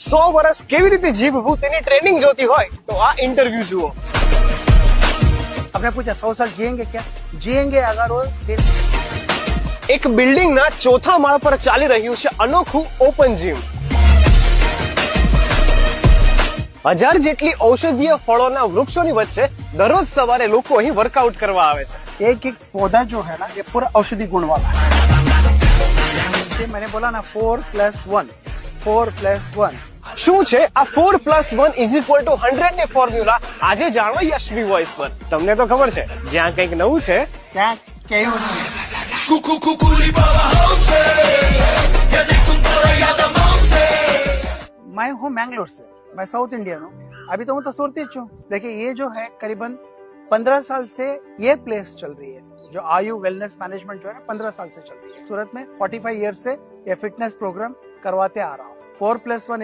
100 વર્ષ કેવી રીતે જીવવું તેની ટ્રેનિંગ જોતી હોય તો આ ઇન્ટરવ્યુ જુઓ. आपने पूछा 100 साल जिएंगे क्या? जिएंगे अगर वो એક બિલ્ડિંગના ચોથા માળ પર ચાલી રહ્યું છે અનોખું ઓપન જીમ. 1000 જેટલી ઔષધીય ફળોના વૃક્ષોની વચ્ચે દરરોજ સવારે લોકો અહીં વર્કઆઉટ કરવા આવે છે. एक एक पौधा जो है ना ये पूरा औषधि गुण वाला है. ये मैंने बोला ना 4+1 4+1 શું છે આ 4+1 = 100 ની ફોર્મ્યુલા? આજે જાણો યશવી વોઇસ પર. તમને તો ખબર છે જ્યાં કંઈક નવું છે क्या क्यों नहीं? मैं हूँ मैंगलोर से, मैं साउथ इंडियन हूँ. अभी तो हूँ तो सूरती हूँ. देखिए ये जो है करीबन 15 साल से ये प्लेस चल रही है. जो आयु वेलनेस मैनेजमेंट जो है 15 साल से चल रही है सूरत में. 45 ईयर से ये फिटनेस प्रोग्राम करवाते आ रहा हूँ. 4+1